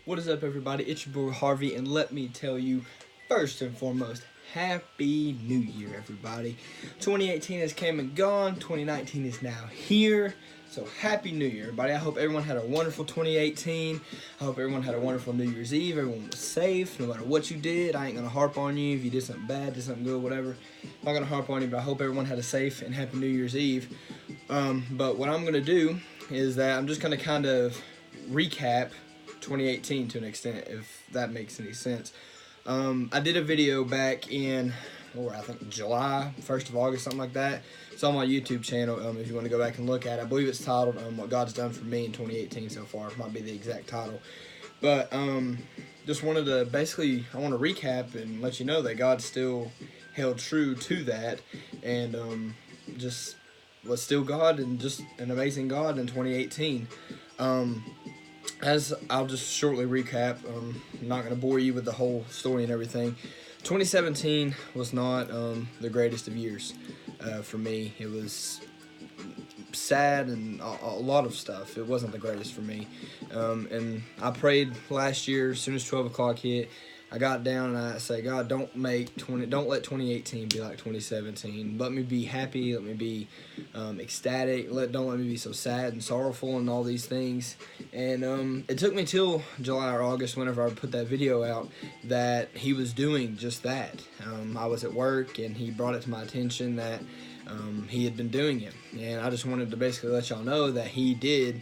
What is up, everybody? It's your boy Harvey, and let me tell you, first and foremost, Happy New Year, everybody. 2018 has came and gone. 2019 is now here. So Happy New Year, everybody. I hope everyone had a wonderful 2018. I hope everyone had a wonderful New Year's Eve. Everyone was safe, no matter what you did. I ain't gonna harp on you if you did something bad, did something good, whatever. I'm not gonna harp on you, but I hope everyone had a safe and happy New Year's Eve. But what I'm gonna do is that I'm just gonna kind of recap 2018 to an extent, if that makes any sense. I did a video back in, I think July, 1st of August, something like that. It's on my YouTube channel if you want to go back and look at it. I believe it's titled What God's Done For Me in 2018 so far. It might be the exact title. But just wanted to I want to recap and let you know that God still held true to that, and just was still God and just an amazing God in 2018. As I'll just shortly recap, I'm not going to bore you with the whole story and everything. 2017 was not the greatest of years for me. It was sad and a lot of stuff. It wasn't the greatest for me. And I prayed last year as soon as 12 o'clock hit. I got down and I say, God, don't let 2018 be like 2017. Let me be happy. Let me be ecstatic. Don't let me be so sad and sorrowful and all these things. And it took me till July or August, whenever I put that video out, that he was doing just that. I was at work and he brought it to my attention that he had been doing it. And I just wanted to basically let y'all know that he did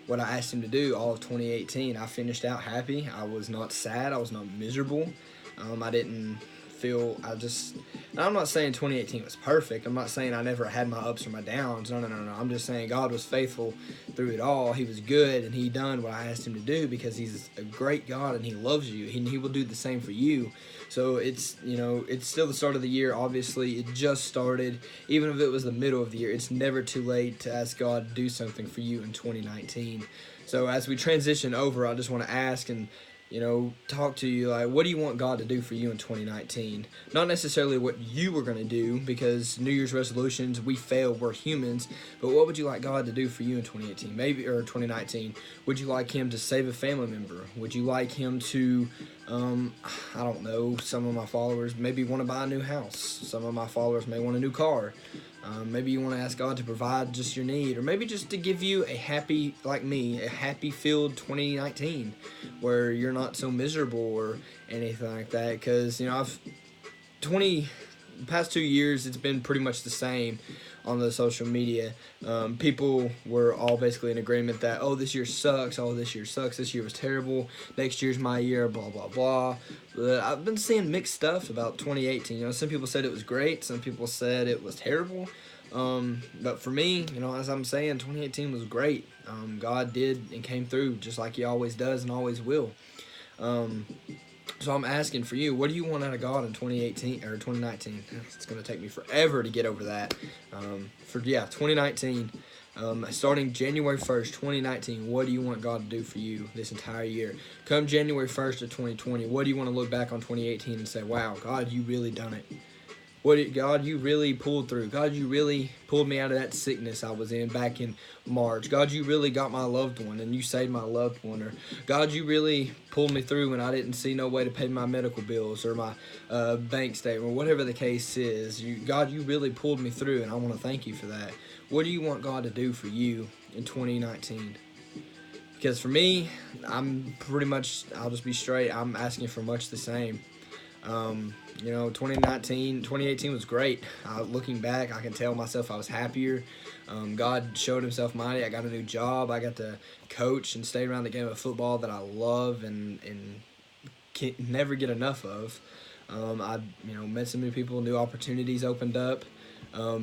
what I asked him to do all of 2018. I finished out happy. I was not sad. I was not miserable. I didn't feel, and I'm not saying 2018 was perfect. I'm not saying I never had my ups or my downs. No. I'm just saying God was faithful through it all. He was good, and he done what I asked him to do because he's a great God and he loves you. He will do the same for you. So it's still the start of the year. Obviously, it just started. Even if it was the middle of the year, it's never too late to ask God to do something for you in 2019. So as we transition over, I just want to ask and talk to you, like, what do you want God to do for you in 2019? Not necessarily what you were going to do, because New Year's resolutions, we fail, we're humans, but what would you like God to do for you in 2018, or 2019? Would you like him to save a family member? Would you like him to, I don't know, some of my followers maybe want to buy a new house. Some of my followers may want a new car. Maybe you want to ask God to provide just your need, or maybe just to give you a happy, like me, a happy-filled 2019 where you're not so miserable or anything like that. Because, the past 2 years, it's been pretty much the same on the social media. People were all basically in agreement that, this year sucks, this year was terrible, next year's my year, blah, blah, blah. But I've been seeing mixed stuff about 2018. Some people said it was great, some people said it was terrible. But for me, as I'm saying, 2018 was great. God did and came through just like he always does and always will. So I'm asking for you, what do you want out of God in 2018 or 2019? It's going to take me forever to get over that. 2019, starting January 1st, 2019, what do you want God to do for you this entire year? Come January 1st of 2020, what do you want to look back on 2018 and say, wow, God, you really done it? God, you really pulled through. God, you really pulled me out of that sickness I was in back in March. God, you really got my loved one and you saved my loved one. Or God, you really pulled me through when I didn't see no way to pay my medical bills or my bank statement, or whatever the case is. God, you really pulled me through, and I want to thank you for that. What do you want God to do for you in 2019? Because for me, I'll just be straight, I'm asking for much the same. 2018 was great. Looking back, I can tell myself I was happier. God showed himself mighty. I got a new job. I got to coach and stay around the game of football that I love and can never get enough of. I met some new people, new opportunities opened up.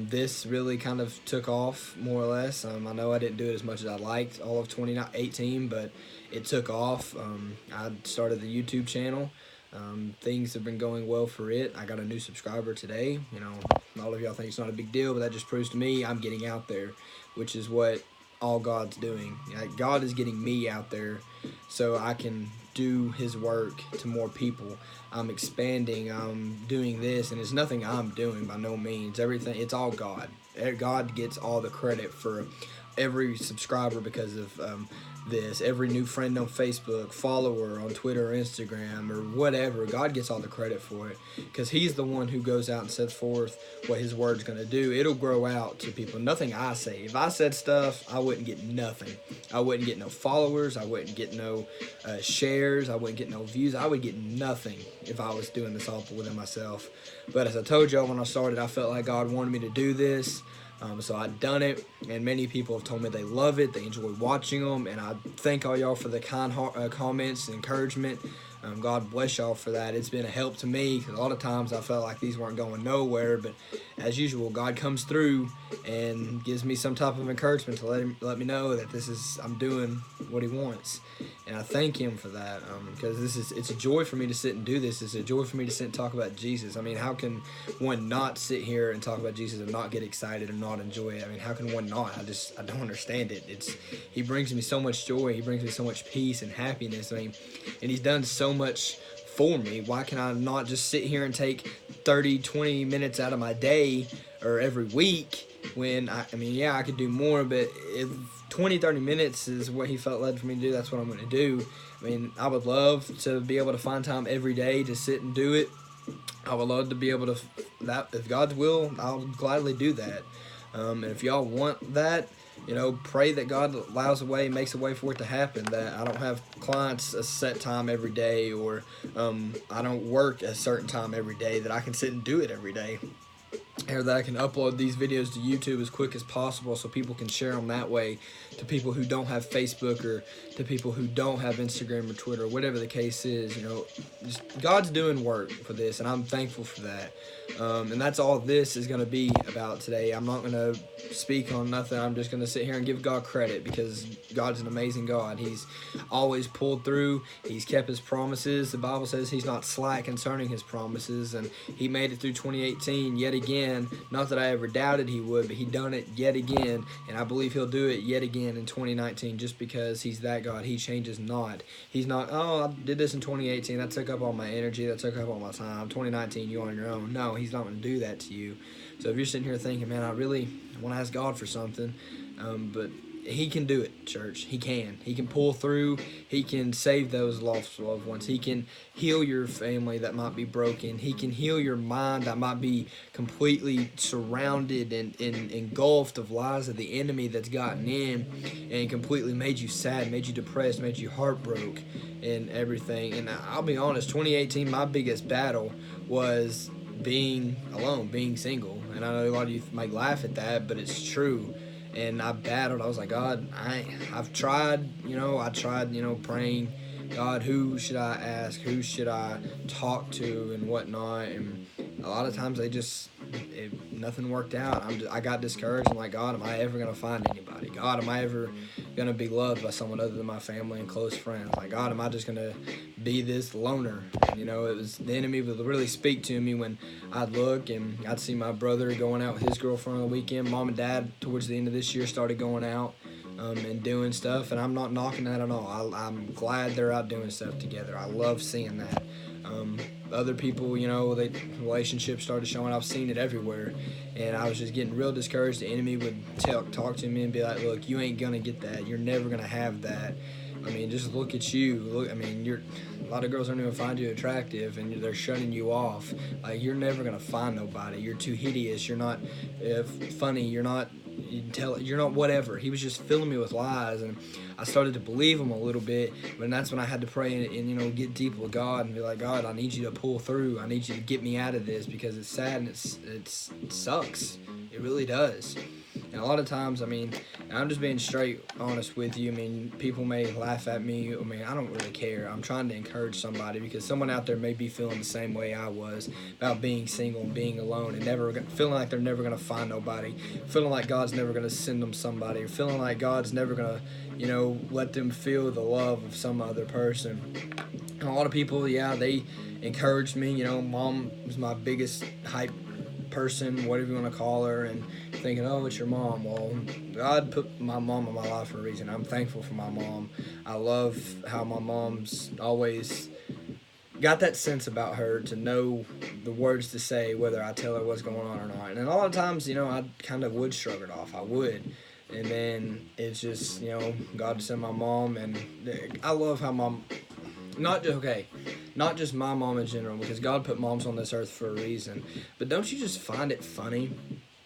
This really kind of took off, more or less. I know I didn't do it as much as I liked all of 2018, but it took off. I started the YouTube channel. Things have been going well for it. I got a new subscriber today. All of y'all think it's not a big deal, but that just proves to me I'm getting out there, which is what all God's doing. God is getting me out there so I can do his work to more people. I'm expanding, I'm doing this, and it's nothing I'm doing by no means. It's all God. God gets all the credit for every subscriber because of this, every new friend on Facebook, follower on Twitter or Instagram or whatever. God gets all the credit for it because he's the one who goes out and sets forth what his word's going to do. It'll grow out to people. Nothing I say. If I said stuff, I wouldn't get nothing. I wouldn't get no followers. I wouldn't get no shares. I wouldn't get no views. I would get nothing if I was doing this all within myself. But as I told y'all when I started, I felt like God wanted me to do this. So I've done it, and many people have told me they love it, they enjoy watching them, and I thank all y'all for the kind comments and encouragement. God bless y'all for that. It's been a help to me, because a lot of times I felt like these weren't going nowhere, but as usual, God comes through and gives me some type of encouragement to let me know that I'm doing what he wants. And I thank him for that, because it's a joy for me to sit and do this. It's a joy for me to sit and talk about Jesus. I mean, how can one not sit here and talk about Jesus and not get excited and not enjoy it? I mean, how can one not? I don't understand it. He brings me so much joy. He brings me so much peace and happiness. I mean, and he's done so much for me. Why can I not just sit here and take 30-20 minutes out of my day or every week when I could do more, but if 20-30 minutes is what he felt led for me to do, that's what I'm going to do. I mean, I would love to be able to find time every day to sit and do it. I would love to be able to, if God's will, I'll gladly do that. And if y'all want that, pray that God makes a way for it to happen, that I don't have clients a set time every day, or I don't work a certain time every day, that I can sit and do it every day. Or that I can upload these videos to YouTube as quick as possible so people can share them that way to people who don't have Facebook, or to people who don't have Instagram or Twitter, or whatever the case is. Just God's doing work for this, and I'm thankful for that. And that's all this is going to be about today. I'm not going to speak on nothing. I'm just going to sit here and give God credit, because God's an amazing God. He's always pulled through. He's kept his promises. The Bible says he's not slack concerning his promises, and he made it through 2018 yet again. Not that I ever doubted he would, but he done it yet again, and I believe he'll do it yet again in 2019, just because he's that God. He changes not. He's not, oh, I did this in 2018. That took up all my energy. That took up all my time. 2019, you're on your own. No, he's not going to do that to you. So if you're sitting here thinking, man, I really want to ask God for something, but he can do it, church. He can. He can pull through. He can save those lost loved ones. He can heal your family that might be broken. He can heal your mind that might be completely surrounded and engulfed of lies of the enemy that's gotten in and completely made you sad, made you depressed, made you heartbroken and everything. And I'll be honest, 2018, my biggest battle was being alone, being single. And I know a lot of you might laugh at that, but it's true. And I battled. I was like, God, I've tried, praying, God, who should I ask? Who should I talk to and whatnot? And a lot of times nothing worked out. I got discouraged. I'm like, God, am I ever going to find anybody? God, am I ever going to be loved by someone other than my family and close friends? Like, God, am I just going to be this loner? And, it was the enemy would really speak to me when I'd look and I'd see my brother going out with his girlfriend on the weekend. Mom and dad, towards the end of this year, started going out and doing stuff. And I'm not knocking that at all. I'm glad they're out doing stuff together. I love seeing that. Other people, relationships started showing. I've seen it everywhere, and I was just getting real discouraged. The enemy would talk to me and be like, look, you ain't gonna get that. You're never gonna have that. I mean, just look at you. A lot of girls don't even find you attractive, and they're shutting you off. Like, you're never gonna find nobody. You're too hideous. You're not funny. You're not whatever. He was just filling me with lies, and I started to believe him a little bit. But that's when I had to pray and get deep with God and be like, God, I need you to pull through. I need you to get me out of this, because it's sad and it sucks. It really does. And a lot of times, I'm just being straight honest with you. People may laugh at me. I don't really care. I'm trying to encourage somebody, because someone out there may be feeling the same way I was about being single and being alone and feeling like they're never going to find nobody, feeling like God's never going to send them somebody, or feeling like God's never going to, let them feel the love of some other person. And a lot of people, they encouraged me. Mom was my biggest hype person, whatever you want to call her, and thinking, oh, it's your mom. Well, God put my mom in my life for a reason. I'm thankful for my mom. I love how my mom's always got that sense about her to know the words to say, whether I tell her what's going on or not. And a lot of times, I kind of would shrug it off. I would. And then it's just, God sent my mom, and I love how mom, not just my mom in general, because God put moms on this earth for a reason. But don't you just find it funny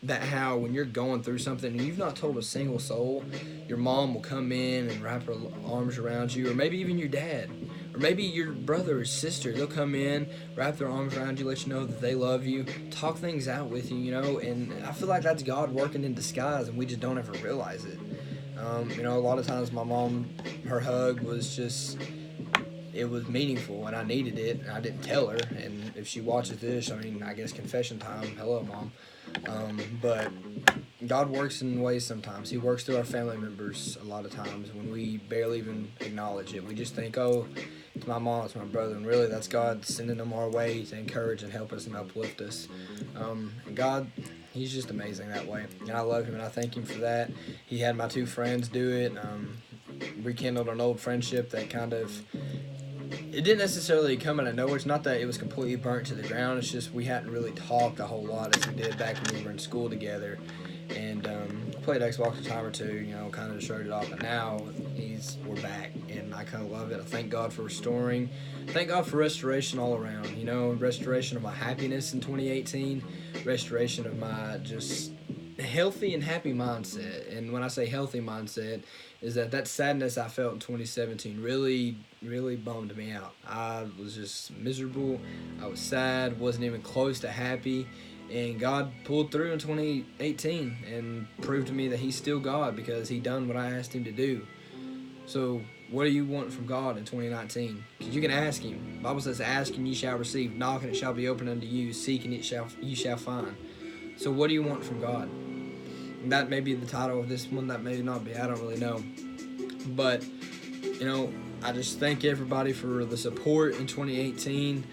that how when you're going through something and you've not told a single soul, your mom will come in and wrap her arms around you, or maybe even your dad, or maybe your brother or sister. They'll come in, wrap their arms around you, let you know that they love you, talk things out with you, and I feel like that's God working in disguise, and we just don't ever realize it. A lot of times my mom, her hug was just, it was meaningful, and I needed it, and I didn't tell her. And if she watches this, I guess confession time. Hello, Mom. But God works in ways sometimes. He works through our family members a lot of times when we barely even acknowledge it. We just think, oh, it's my mom, it's my brother, and really that's God sending them our way to encourage and help us and uplift us. And God, He's just amazing that way, and I love Him, and I thank Him for that. He had my two friends do it, rekindled an old friendship that kind of, it didn't necessarily come out of nowhere. It's not that it was completely burnt to the ground. It's just we hadn't really talked a whole lot as we did back when we were in school together. And played Xbox a time or two, kind of showed it off. But now we're back, and I kind of love it. I thank God for restoring. Thank God for restoration all around. Restoration of my happiness in 2018. Restoration of my just healthy and happy mindset. And when I say healthy mindset, is that sadness I felt in 2017 really, really bummed me out. I was just miserable. I was sad, wasn't even close to happy. And God pulled through in 2018 and proved to me that He's still God, because He done what I asked Him to do. So what do you want from God in 2019? Because you can ask Him. The Bible says, ask and ye shall receive, knock and it shall be opened unto you, seek and ye shall find. So what do you want from God? That may be the title of this one, that may not be, I don't really know. But, I just thank everybody for the support in 2018,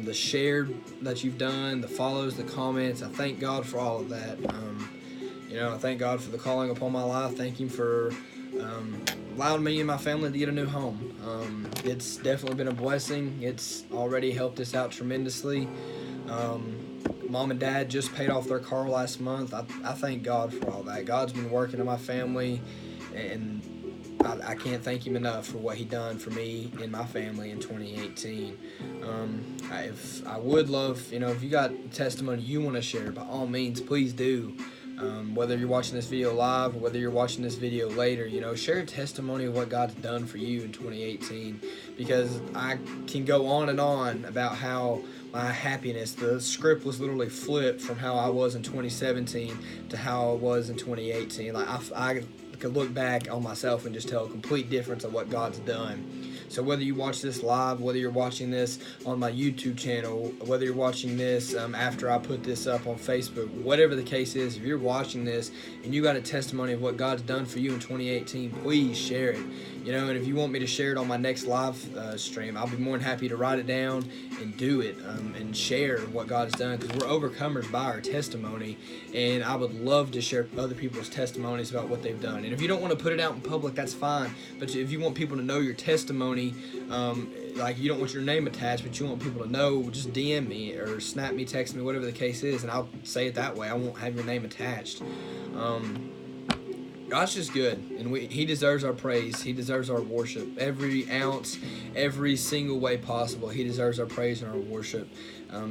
the share that you've done, the follows, the comments. I thank God for all of that. I thank God for the calling upon my life. Thank Him for allowing me and my family to get a new home. It's definitely been a blessing. It's already helped us out tremendously. Mom and Dad just paid off their car last month. I thank God for all that. God's been working in my family, and I can't thank Him enough for what He done for me and my family in 2018. I would love, if you got testimony you want to share, by all means, please do. Whether you're watching this video live or whether you're watching this video later, share a testimony of what God's done for you in 2018, because I can go on and on about how my happiness, the script was literally flipped from how I was in 2017 to how I was in 2018. Like I could look back on myself and just tell a complete difference of what God's done. So whether you watch this live, whether you're watching this on my YouTube channel, whether you're watching this after I put this up on Facebook, whatever the case is, if you're watching this and you got a testimony of what God's done for you in 2018, please share it. And if you want me to share it on my next live stream, I'll be more than happy to write it down and do it and share what God's done, because we're overcomers by our testimony, and I would love to share other people's testimonies about what they've done. And if you don't want to put it out in public, that's fine, but if you want people to know your testimony, like you don't want your name attached, but you want people to know, just DM me or snap me, text me, whatever the case is, and I'll say it that way. I won't have your name attached. God's just good, and He deserves our praise. He deserves our worship. Every ounce, every single way possible, He deserves our praise and our worship.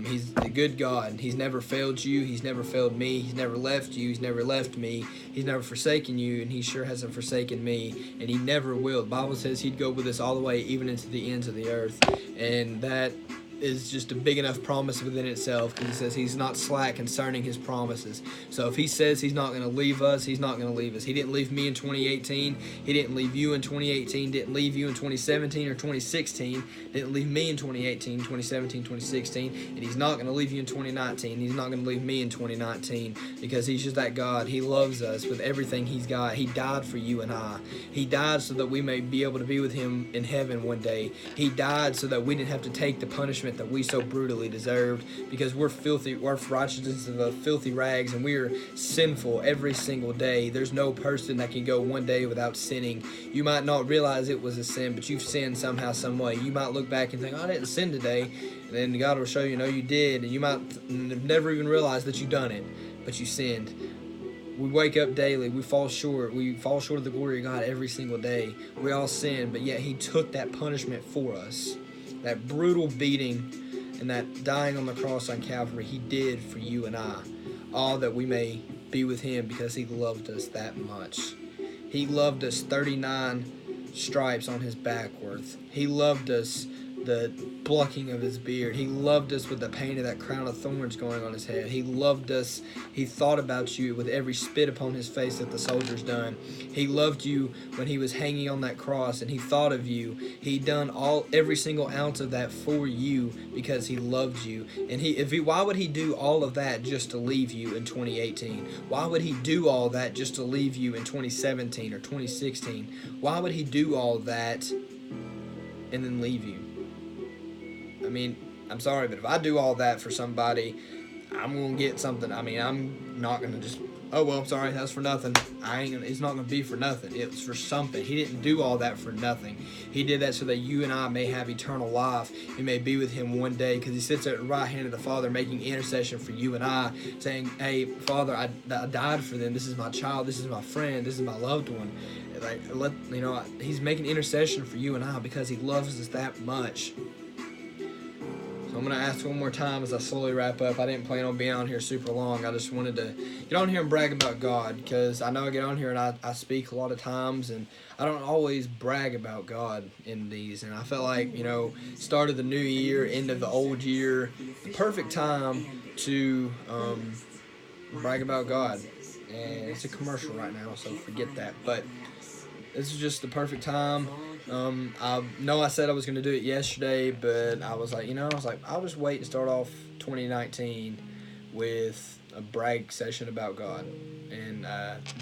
He's a good God. He's never failed you. He's never failed me. He's never left you. He's never left me. He's never forsaken you, and He sure hasn't forsaken me, and He never will. The Bible says He'd go with us all the way, even into the ends of the earth, and that is just a big enough promise within itself, because He says He's not slack concerning His promises. So if He says He's not going to leave us, He's not going to leave us. He didn't leave me in 2018. He didn't leave you in 2018. Didn't leave you in 2017 or 2016. Didn't leave me in 2018, 2017, 2016. And He's not going to leave you in 2019. He's not going to leave me in 2019, because He's just that God. He loves us with everything He's got. He died for you and I. He died so that we may be able to be with Him in heaven one day. He died so that we didn't have to take the punishment that we so brutally deserved, because we're filthy, our righteousness is of filthy rags, and we are sinful every single day. There's no person that can go one day without sinning. You might not realize it was a sin, but you've sinned somehow, some way. You might look back and think, oh, I didn't sin today, and then God will show you, no, you did, and you might never even realize that you done it, but you sinned. We wake up daily. We fall short. We fall short of the glory of God every single day. We all sin, but yet he took that punishment for us. That brutal beating and that dying on the cross on Calvary, he did for you and I. All that we may be with him because he loved us that much. He loved us 39 stripes on his back worth. He loved us the plucking of his beard. He loved us with the pain of that crown of thorns going on his head. He loved us. He thought about you with every spit upon his face that the soldiers done. He loved you when he was hanging on that cross, and he thought of you. He done every single ounce of that for you because he loved you. And why would he do all of that just to leave you in 2018? Why would he do all that just to leave you in 2017 or 2016? Why would he do all that and then leave you? I mean, I'm sorry, but if I do all that for somebody, I'm going to get something. I mean, I'm not going to just, oh, well, sorry, that's for nothing. It's not going to be for nothing. It was for something. He didn't do all that for nothing. He did that so that you and I may have eternal life. We may be with him one day, because he sits at the right hand of the Father making intercession for you and I, saying, hey, Father, I died for them. This is my child. This is my friend. This is my loved one. He's making intercession for you and I because he loves us that much. So I'm going to ask one more time as I slowly wrap up. I didn't plan on being on here super long. I just wanted to get on here and brag about God, because I know I get on here and I speak a lot of times, and I don't always brag about God in these. And I felt like, start of the new year, end of the old year, the perfect time to brag about God. And it's a commercial right now, so forget that. But this is just the perfect time. I know I said I was going to do it yesterday, but I was like, I'll just wait and start off 2019 with a brag session about God and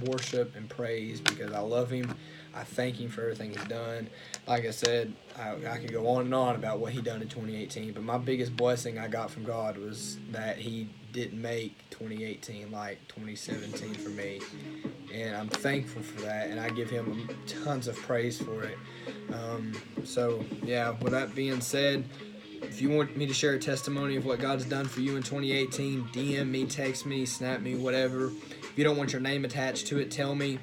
worship and praise, because I love him. I thank him for everything he's done. Like I said, I could go on and on about what he done in 2018, but my biggest blessing I got from God was that he didn't make 2018 like 2017 for me, and I'm thankful for that, and I give him tons of praise for it. So yeah, with that being said, if you want me to share a testimony of what God's done for you in 2018, DM me, text me, snap me, whatever. If you don't want your name attached to it, tell me.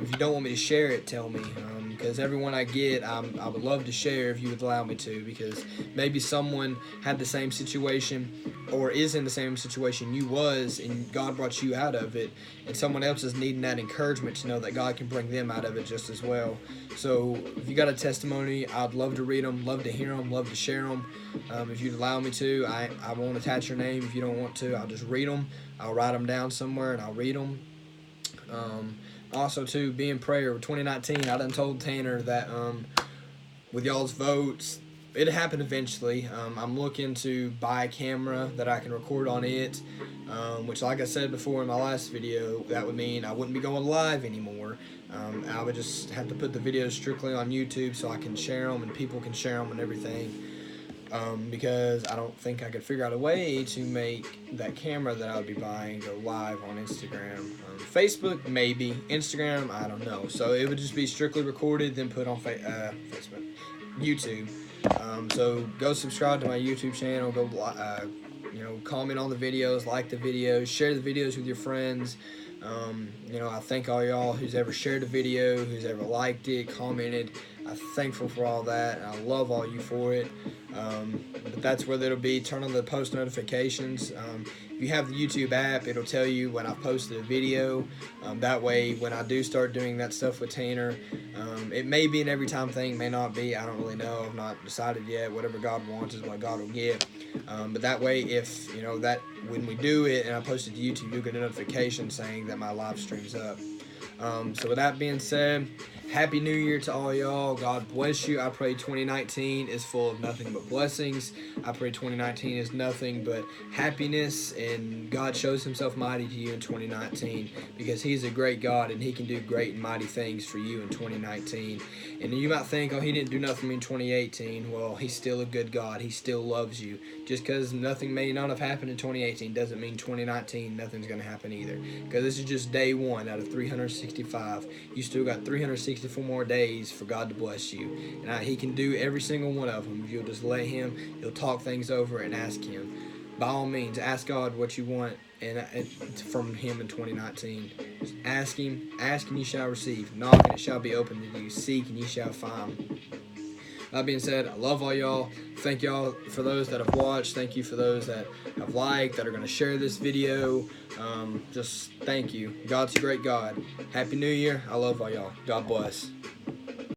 If you don't want me to share it, tell me, because everyone I get, I would love to share if you would allow me to, because maybe someone had the same situation or is in the same situation you was, and God brought you out of it, and someone else is needing that encouragement to know that God can bring them out of it just as well. So if you got a testimony, I'd love to read them, love to hear them, love to share them. If you'd allow me to, I won't attach your name. If you don't want to, I'll just read them. I'll write them down somewhere and I'll read them. Also, too, be in prayer. With 2019, I done told Tanner that with y'all's votes, it'll happen eventually. I'm looking to buy a camera that I can record on it, which, like I said before in my last video, that would mean I wouldn't be going live anymore. I would just have to put the videos strictly on YouTube so I can share them and people can share them and everything. Because I don't think I could figure out a way to make that camera that I would be buying go live on Instagram. Facebook, maybe. Instagram, I don't know. So it would just be strictly recorded, then put on Facebook, YouTube. So go subscribe to my YouTube channel. Go, comment on the videos, like the videos, share the videos with your friends. I thank all y'all who's ever shared a video, who's ever liked it, commented. I'm thankful for all that, and I love all you for it. But that's where it'll be. Turn on the post notifications. If you have the YouTube app, it'll tell you when I posted a video. That way, when I do start doing that stuff with Tanner, it may be an every time thing, may not be. I don't really know. I've not decided yet. Whatever God wants is what God will get. But that way, if that when we do it and I post it to YouTube, you'll get a notification saying that my live stream's up. So with that being said, Happy New Year to all y'all. God bless you. I pray 2019 is full of nothing but blessings. I pray 2019 is nothing but happiness, and God shows himself mighty to you in 2019, because he's a great God and he can do great and mighty things for you in 2019. And you might think, oh, he didn't do nothing for me in 2018. Well, he's still a good God. He still loves you. Just because nothing may not have happened in 2018 doesn't mean 2019 nothing's going to happen either, because this is just day one out of 365. You still got 364 more days for God to bless you, and he can do every single one of them if you'll just let him. You'll talk things over and ask him. By all means, ask God what you want and from Him in 2019. Just ask Him, and you shall receive. Knock, and it shall be opened to you. Seek, and you shall find. That being said, I love all y'all. Thank y'all for those that have watched. Thank you for those that have liked, that are going to share this video. Just thank you. God's a great God. Happy New Year. I love all y'all. God bless.